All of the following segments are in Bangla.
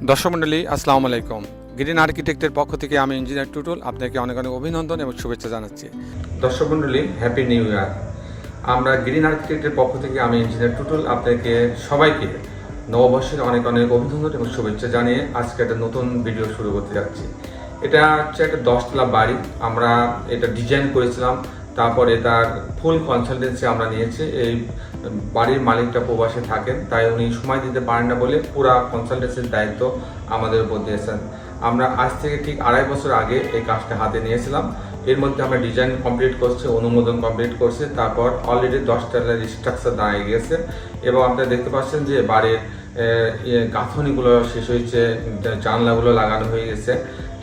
দর্শক মণ্ডলী আসসালামু আলাইকুম। গ্রিন আর্কিটেক্টের পক্ষ থেকে আমি ইঞ্জিনিয়ার টুটুল আপনাকে অনেক অনেক অভিনন্দন এবং শুভেচ্ছা জানাচ্ছি। দর্শক মণ্ডলী হ্যাপি নিউ ইয়ার। আমরা গ্রিন আর্কিটেক্টের পক্ষ থেকে আমি ইঞ্জিনিয়ার টুটুল আপনাকে সবাইকে নববর্ষের অনেক অনেক অভিনন্দন এবং শুভেচ্ছা জানিয়ে আজকে একটা নতুন ভিডিও শুরু করতে যাচ্ছি। এটা হচ্ছে একটা 10তলা বাড়ি। আমরা এটা ডিজাইন করেছিলাম, তারপরে তার ফুল কনসালটেন্সি আমরা নিয়েছি। এই বাড়ির মালিকটা প্রবাসে থাকেন, তাই উনি সময় দিতে পারেন না বলে পুরা কনসালটেন্সির দায়িত্ব আমাদের উপর দিয়েছেন। আমরা আজ থেকে ঠিক 2.5 বছর আগে এই কাজটা হাতে নিয়েছিলাম। এর মধ্যে আমরা ডিজাইন কমপ্লিট করছি, অনুমোদন কমপ্লিট করছি, তারপর অলরেডি 10তলার স্ট্রাকচার দাঁড়িয়ে গেছে এবং আপনারা দেখতে পাচ্ছেন যে বাড়ির গাঁথনিগুলো শেষ হয়েছে, জানলাগুলো লাগানো হয়ে গেছে।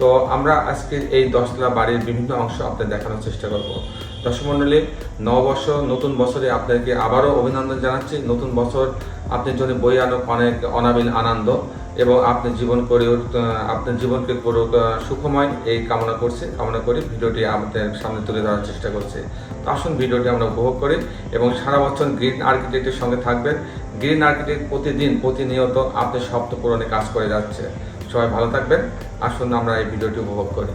তো আমরা আজকে এই 10তলা বাড়ির বিভিন্ন অংশ আপনাদের দেখানোর চেষ্টা করব। দর্শক মণ্ডলী, নববর্ষ নতুন বছরে আপনাদেরকে আবারও অভিনন্দন জানাচ্ছি। নতুন বছর আপনার জন্য বই আনুক অনেক অনাবিল আনন্দ এবং আপনার জীবনকে করুক সুখময়, এই কামনা করি ভিডিওটি আপনাদের সামনে তুলে ধরার চেষ্টা করছি। তো আসুন ভিডিওটি আমরা উপভোগ করি এবং সারা বছর গ্রিন আর্কিটেক্টের সঙ্গে থাকবেন। গ্রিন আর্কিটেক্ট প্রতিনিয়ত আপনার স্বপ্ন পূরণে কাজ করে যাচ্ছে। সবাই ভালো থাকবেন। আসুন আমরা এই ভিডিওটি উপভোগ করি।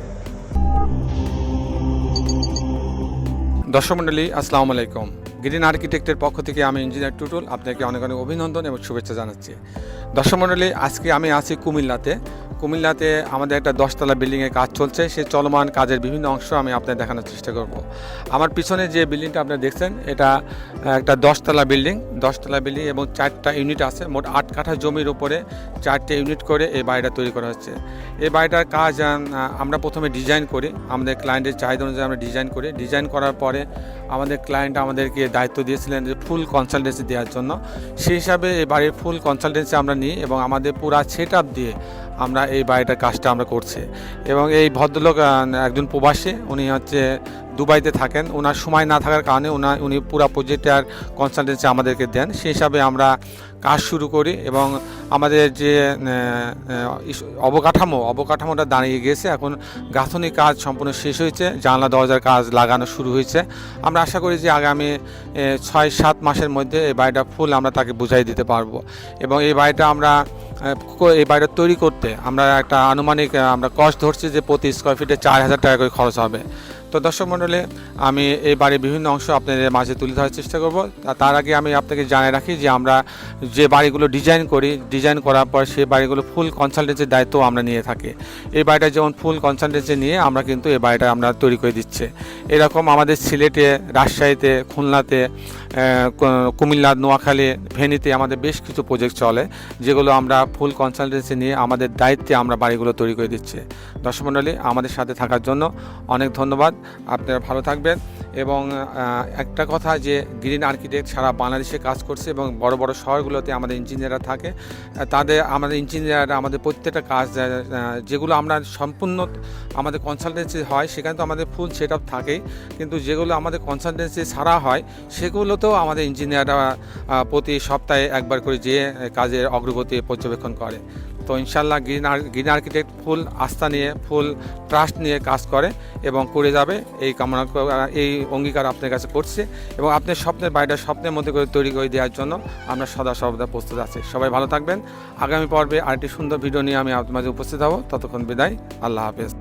দর্শক মণ্ডলী আসসালামু আলাইকুম। গ্রিন আর্কিটেক্টের পক্ষ থেকে আমি ইঞ্জিনিয়ার টুটুল আপনাকে অনেক অনেক অভিনন্দন এবং শুভেচ্ছা জানাচ্ছি। দর্শক মণ্ডলী, আজকে আমি আছি কুমিল্লাতে আমাদের একটা 10তলা বিল্ডিংয়ের কাজ চলছে। সেই চলমান কাজের বিভিন্ন অংশ আমি আপনাদের দেখানোর চেষ্টা করব। আমার পিছনে যে বিল্ডিংটা আপনারা দেখছেন, এটা একটা 10তলা বিল্ডিং এবং 4টা ইউনিট আছে। মোট 8 কাঠা জমির উপরে 4টে ইউনিট করে এই বাড়িটা তৈরি করা হচ্ছে। এই বাড়িটার কাজ আমরা প্রথমে ডিজাইন করি, আমাদের ক্লায়েন্টের চাহিদা অনুযায়ী আমরা ডিজাইন করার পরে আমাদের ক্লায়েন্ট আমাদেরকে দায়িত্ব দিয়েছিলেন যে ফুল কনসালটেন্সি দেওয়ার জন্য। সেই হিসাবে এই বাড়ির ফুল কনসালটেন্সি আমরা নিই এবং আমাদের পুরা সেট আপ দিয়ে আমরা এই বাড়িটার কাজটা আমরা করছি। এবং এই ভদ্রলোক একজন প্রবাসী, উনি হচ্ছে দুবাইতে থাকেন। ওনার সময় না থাকার কারণে উনি পুরা প্রজেক্টের কনসালটেন্সি আমাদেরকে দেন। সেই হিসাবে আমরা কাজ শুরু করি এবং আমাদের যে অবকাঠামোটা দাঁড়িয়ে গেছে। এখন গাঁথনি কাজ সম্পূর্ণ শেষ হয়েছে, জানলা দরজার কাজ লাগানো শুরু হয়েছে। আমরা আশা করি যে আগামী 6-7 মাসের মধ্যে এই বাড়িটা ফুল আমরা তাকে বুঝাই দিতে পারবো। এবং এই বাড়িটা তৈরি করতে আমরা একটা আনুমানিক আমরা কস্ট ধরছি যে প্রতি স্কোয়ার ফিটে 4,000 টাকা করে খরচ হবে। তো দর্শক মণ্ডলী, আমি এই বাড়ির বিভিন্ন অংশ আপনাদের মাঝে তুলে ধরার চেষ্টা করব। তার আগে আমি আপনাকে জানিয়ে রাখি যে আমরা যে বাড়িগুলো ডিজাইন করার পর সেই বাড়িগুলো ফুল কনসালটেন্সির দায়িত্ব আমরা নিয়ে থাকি। এই বাড়িটা যেমন ফুল কনসালটেন্সি নিয়ে আমরা কিন্তু এই বাড়িটা আমরা তৈরি করে দিচ্ছি। এরকম আমাদের সিলেটে, রাজশাহীতে, খুলনাতে, কুমিল্লা, নোয়াখালী, ফেনীতে আমাদের বেশ কিছু প্রজেক্ট চলে, যেগুলো আমরা ফুল কনসালটেন্সি নিয়ে আমাদের দায়িত্বে আমরা বাড়িগুলো তৈরি করে দিচ্ছি। দর্শক মণ্ডলী, আমাদের সাথে থাকার জন্য অনেক ধন্যবাদ। আপনারা ভালো থাকবেন। এবং একটা কথা, যে গ্রিন আর্কিটেক্ট সারা বাংলাদেশে কাজ করছে এবং বড় বড় শহরগুলোতে আমাদের ইঞ্জিনিয়াররা থাকে। আমাদের ইঞ্জিনিয়াররা আমাদের প্রত্যেকটা কাজ যেগুলো আমরা সম্পূর্ণ আমাদের কনসালটেন্সি হয়, সেখানে তো আমাদের ফুল সেট আপ থাকেই, কিন্তু যেগুলো আমাদের কনসালটেন্সি ছাড়া হয় সেগুলোতেও আমাদের ইঞ্জিনিয়াররা প্রতি সপ্তাহে একবার করে যেয়ে কাজের অগ্রগতি পর্যবেক্ষণ করে। তো ইনশাল্লাহ গ্রিন আর্কিটেক্ট ফুল আস্থা নিয়ে, ফুল ট্রাস্ট নিয়ে কাজ করে এবং করে যাবে, এই অঙ্গীকার আপনার কাছে করছে। এবং আপনার স্বপ্নের বাড়িটা স্বপ্নের মধ্যে করে তৈরি করে দেওয়ার জন্য আমরা সর্বদা প্রস্তুত আছি। সবাই ভালো থাকবেন। আগামী পর্বে আরেকটি সুন্দর ভিডিও নিয়ে আমি আপনার মাঝে উপস্থিত হব। ততক্ষণ বিদায়। আল্লাহ হাফেজ।